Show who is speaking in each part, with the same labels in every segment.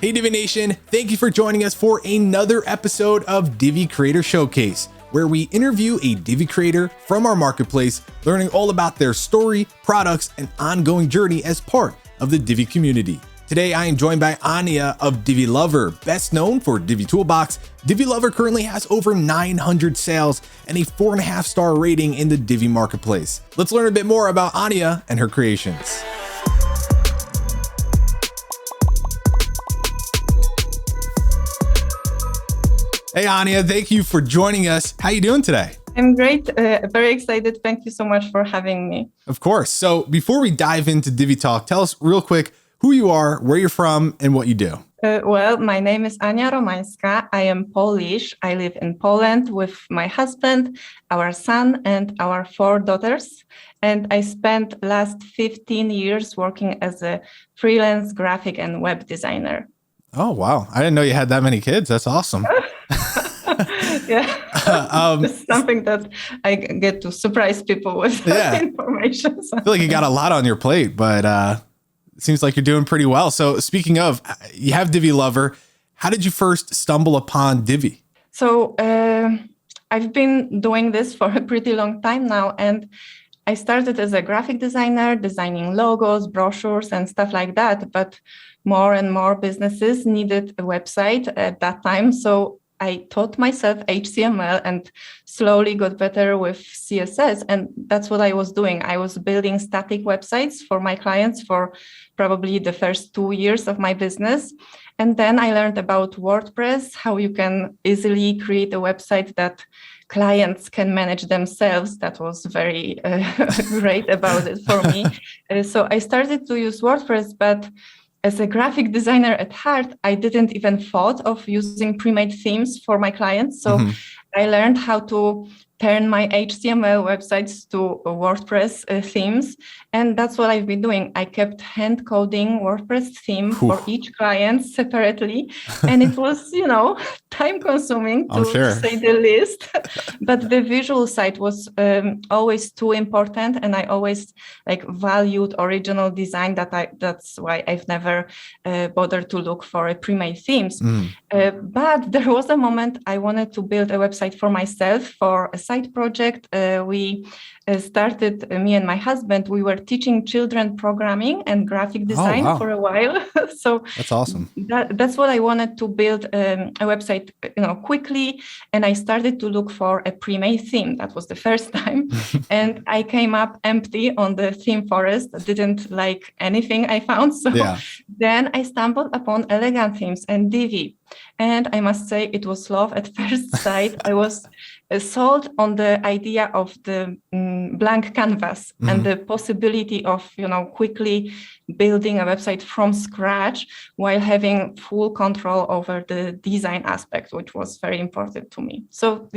Speaker 1: Hey Divi Nation, thank you for joining us for another episode of Divi Creator Showcase, where we interview a Divi creator from our marketplace, learning all about their story, products, and ongoing journey as part of the Divi community. Today, I am joined by Ania of Divi Lover, best known for Divi Toolbox. Divi Lover currently has over 900 sales and a 4.5-star rating in the Divi Marketplace. Let's learn a bit more about Ania and her creations. Hey Ania, thank you for joining us. How you doing today?
Speaker 2: I'm great. Very excited. Thank you so much for having me.
Speaker 1: Of course. So before we dive into Divi Talk, tell us real quick who you are, where you're from, and what you do.
Speaker 2: Well, my name is Ania Romańska. I am Polish. I live in Poland with my husband, our son, and our 4 daughters. And I spent last 15 years working as a freelance graphic and web designer.
Speaker 1: Oh, wow. I didn't know you had that many kids. That's awesome.
Speaker 2: Yeah, it's something that I get to surprise people with information.
Speaker 1: I feel like you got a lot on your plate, but it seems like you're doing pretty well. So speaking of, you have Divi Lover. How did you first stumble upon Divi?
Speaker 2: So I've been doing this for a pretty long time now, and I started as a graphic designer, designing logos, brochures, and stuff like that. But more and more businesses needed a website at that time. So I taught myself HTML and slowly got better with CSS. And that's what I was doing. I was building static websites for my clients for probably the first 2 years of my business. And then I learned about WordPress, how you can easily create a website that clients can manage themselves. That was very great about it for me. So I started to use WordPress, but as a graphic designer at heart, I didn't even thought of using pre-made themes for my clients. So I learned how to turn my HTML websites to WordPress themes. And that's what I've been doing. I kept hand coding WordPress theme for each client separately. And it was, time consuming to say the least. But the visual side was always too important. And I always valued original design. That's why I've never bothered to look for pre-made themes. But there was a moment I wanted to build a website for myself for a side project. We started, me and my husband, we were teaching children programming and graphic design for a while. So
Speaker 1: that's awesome.
Speaker 2: That's what I wanted to build a website, quickly. And I started to look for a pre-made theme. That was the first time. And I came up empty on the theme forest. I didn't like anything I found. So then I stumbled upon elegant themes and Divi. And I must say it was love at first sight. I was sold on the idea of the blank canvas and the possibility of, quickly building a website from scratch while having full control over the design aspect, which was very important to me. So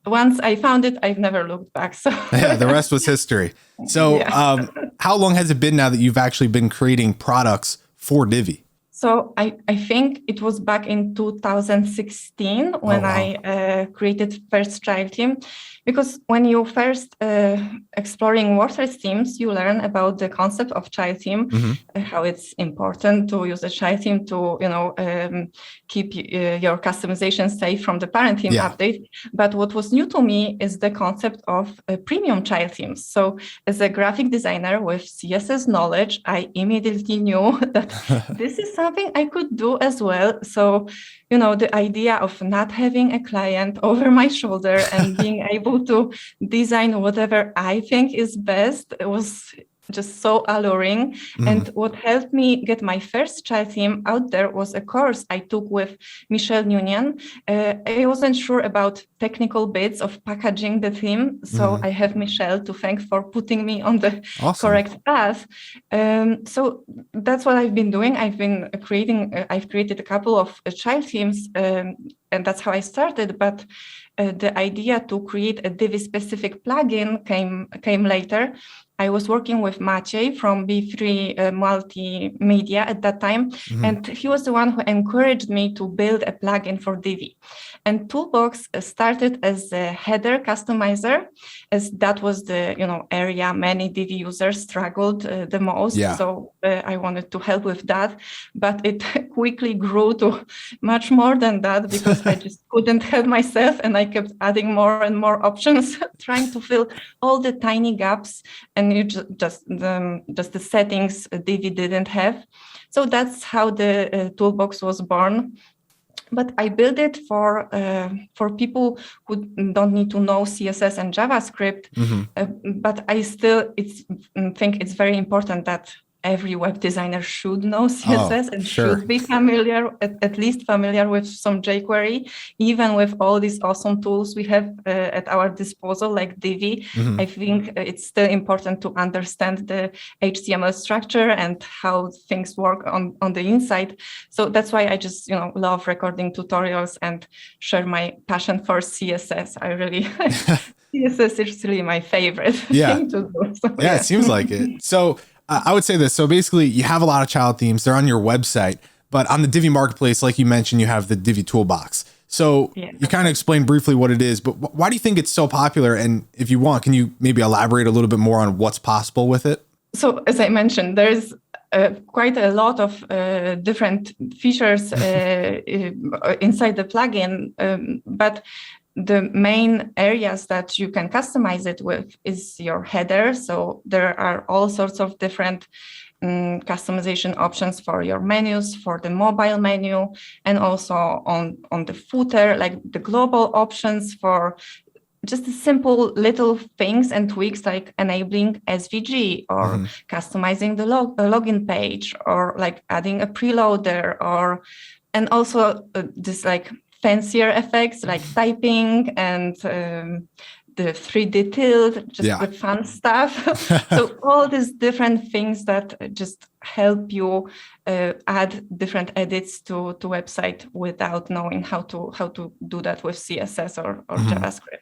Speaker 2: once I found it, I've never looked back. So
Speaker 1: the rest was history. So how long has it been now that you've actually been creating products for Divi?
Speaker 2: So I think it was back in 2016 when I created first child theme, because when you first exploring WordPress themes, you learn about the concept of child theme, how it's important to use a child theme to keep your customization safe from the parent theme update. But what was new to me is the concept of premium child themes. So as a graphic designer with CSS knowledge, I immediately knew that this is something I could do as well. So, the idea of not having a client over my shoulder and being able to design whatever I think is best was just so alluring. And what helped me get my first child theme out there was a course I took with Michelle Nunian. I wasn't sure about technical bits of packaging the theme, so I have Michelle to thank for putting me on the correct path. So that's what I've been doing. I've created a couple of child themes, and that's how I started. But the idea to create a Divi specific plugin came later. I was working with Maciej from B3 Multimedia at that time, and he was the one who encouraged me to build a plugin for Divi. And Toolbox started as a header customizer, as that was the area many Divi users struggled the most.
Speaker 1: Yeah.
Speaker 2: So I wanted to help with that, but it quickly grew to much more than that because I just couldn't help myself, and I kept adding more and more options, trying to fill all the tiny gaps and just the settings Divi didn't have. So that's how the Toolbox was born. But I built it for people who don't need to know CSS and JavaScript. But I still think it's very important that every web designer should know CSS and should be familiar, at least familiar with some jQuery, even with all these awesome tools we have at our disposal, like Divi. I think it's still important to understand the HTML structure and how things work on the inside. So that's why I just love recording tutorials and share my passion for CSS. I really CSS is really my favorite thing to do. So,
Speaker 1: it seems like it. So I would say this. So basically, you have a lot of child themes. They're on your website, but on the Divi Marketplace, like you mentioned, you have the Divi Toolbox. So you kind of explained briefly what it is, but why do you think it's so popular? And if you want, can you maybe elaborate a little bit more on what's possible with it?
Speaker 2: So as I mentioned, there's quite a lot of different features inside the plugin, but the main areas that you can customize it with is your header. So there are all sorts of different customization options for your menus, for the mobile menu, and also on the footer, like the global options for just the simple little things and tweaks like enabling SVG or customizing the login page, or like adding a preloader, and also this like fancier effects like typing and the 3D tilt, just with fun stuff. So all these different things that just help you add different edits to website without knowing how to do that with CSS or JavaScript.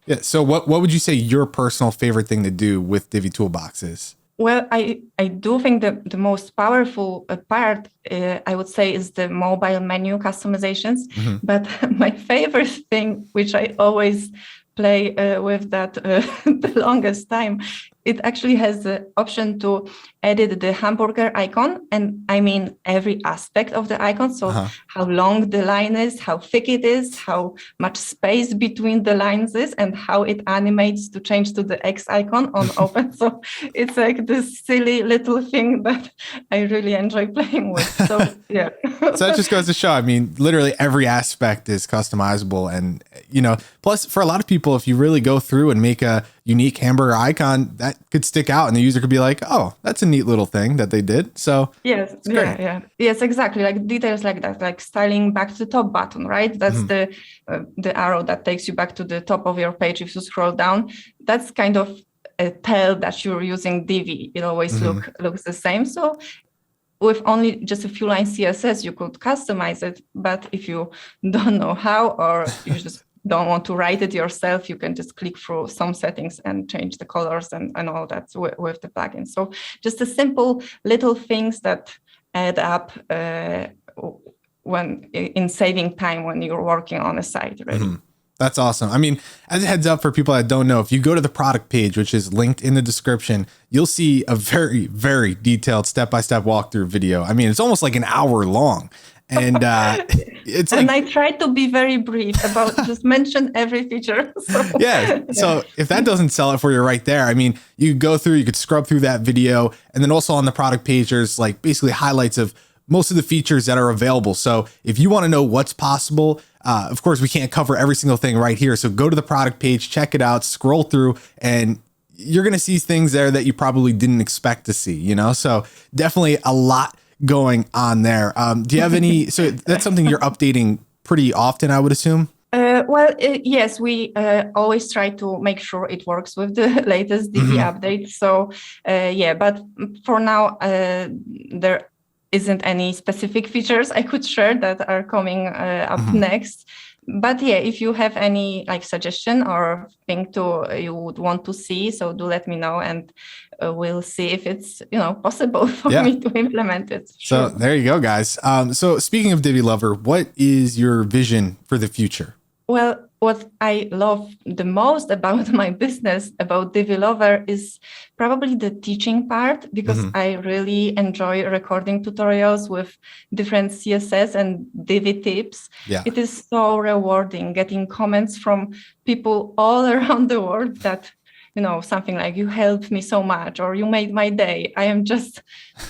Speaker 1: Yeah. So what would you say your personal favorite thing to do with Divi Toolbox is?
Speaker 2: Well, I do think that the most powerful part, I would say, is the mobile menu customizations. But my favorite thing, which I always play with that the longest time, it actually has the option to edit the hamburger icon. And I mean every aspect of the icon. So how long the line is, how thick it is, how much space between the lines is, and how it animates to change to the X icon on open. So it's like this silly little thing that I really enjoy playing with. So yeah.
Speaker 1: So that just goes to show, I mean, literally every aspect is customizable. And, plus for a lot of people, if you really go through and make a unique hamburger icon, that could stick out and the user could be like, oh, that's a neat little thing that they did. So
Speaker 2: yes, yes, exactly. Like details like that, like styling back to the top button, right? That's the arrow that takes you back to the top of your page. If you scroll down, that's kind of a tell that you're using Divi. It always looks the same. So with only just a few lines CSS, you could customize it. But if you don't know how, or you just don't want to write it yourself, you can just click through some settings and change the colors and all that with the plugin. So just the simple little things that add up when in saving time when you're working on a site, really.
Speaker 1: That's awesome. I mean, as a heads up for people that don't know, if you go to the product page, which is linked in the description, you'll see a very, very detailed step-by-step walkthrough video. I mean, it's almost like an hour long. And it's like,
Speaker 2: and I try to be very brief about just mention every feature. So.
Speaker 1: Yeah. So if that doesn't sell it for you right there, I mean, you go through, you could scrub through that video. And then also on the product page, there's like basically highlights of most of the features that are available. So if you want to know what's possible, of course, we can't cover every single thing right here. So go to the product page, check it out, scroll through, and you're going to see things there that you probably didn't expect to see, So definitely a lot going on there. Do you have any, so that's something you're updating pretty often, I would assume?
Speaker 2: Yes, we always try to make sure it works with the latest Divi update. So but for now, there isn't any specific features I could share that are coming up next. But yeah, if you have any like suggestion or thing you would want to see, so do let me know, and we'll see if it's possible for me to implement it.
Speaker 1: Sure. So there you go, guys. So speaking of Divi Lover, what is your vision for the future?
Speaker 2: Well, what I love the most about my business, about Divi Lover, is probably the teaching part, because I really enjoy recording tutorials with different CSS and Divi tips.
Speaker 1: Yeah.
Speaker 2: It is so rewarding getting comments from people all around the world that, something like, you helped me so much, or you made my day. I am just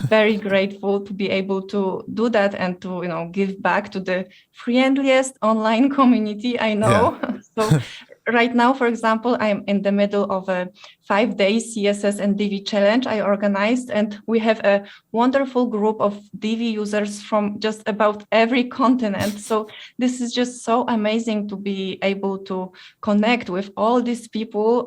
Speaker 2: very grateful to be able to do that and to, give back to the friendliest online community I know. Yeah. So right now, for example, I'm in the middle of a 5-day CSS and Divi challenge I organized, and we have a wonderful group of Divi users from just about every continent. So this is just so amazing to be able to connect with all these people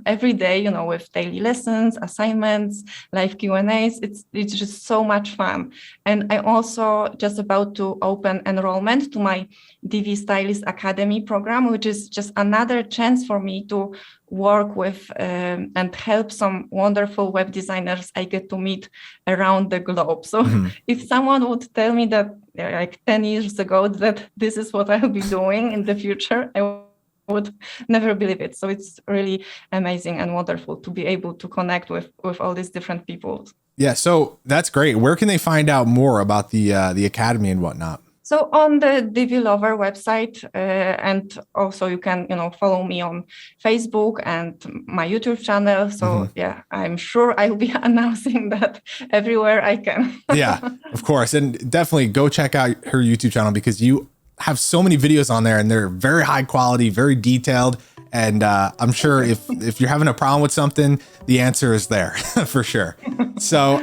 Speaker 2: every day, with daily lessons, assignments, live Q&As. It's just so much fun. And I'm also just about to open enrollment to my Divi Stylist Academy program, which is just another chance for me to work with and help some wonderful web designers I get to meet around the globe. So if someone would tell me that like 10 years ago that this is what I'll be doing in the future, I would never believe it. So it's really amazing and wonderful to be able to connect with all these different people.
Speaker 1: Yeah, so that's great. Where can they find out more about the Academy and whatnot?
Speaker 2: So on the Divi Lover website, and also you can, follow me on Facebook and my YouTube channel. So yeah, I'm sure I'll be announcing that everywhere I can.
Speaker 1: Yeah, of course. And definitely go check out her YouTube channel, because you have so many videos on there and they're very high quality, very detailed. And I'm sure if you're having a problem with something, the answer is there for sure. So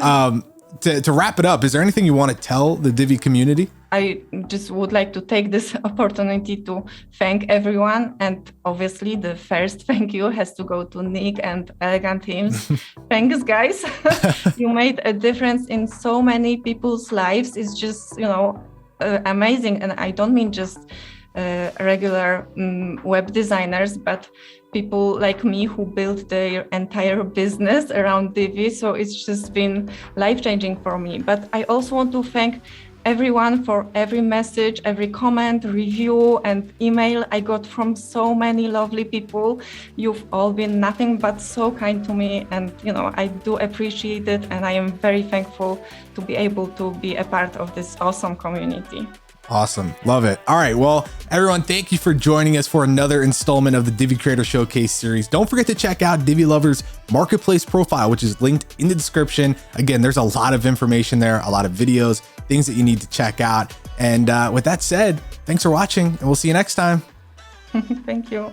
Speaker 1: to wrap it up, is there anything you want to tell the Divi community?
Speaker 2: I just would like to take this opportunity to thank everyone. And obviously the first thank you has to go to Nick and Elegant Teams. Thanks, guys. You made a difference in so many people's lives. It's just, amazing. And I don't mean just regular web designers, but people like me who built their entire business around Divi. So it's just been life-changing for me. But I also want to thank everyone for every message, every comment, review, and email I got from so many lovely people. You've all been nothing but so kind to me, and I do appreciate it, and I am very thankful to be able to be a part of this awesome community.
Speaker 1: Awesome. Love it. All right. Well, everyone, thank you for joining us for another installment of the Divi Creator Showcase series. Don't forget to check out Divi Lover's Marketplace profile, which is linked in the description. Again, there's a lot of information there, a lot of videos, things that you need to check out. And with that said, thanks for watching, and we'll see you next time.
Speaker 2: Thank you.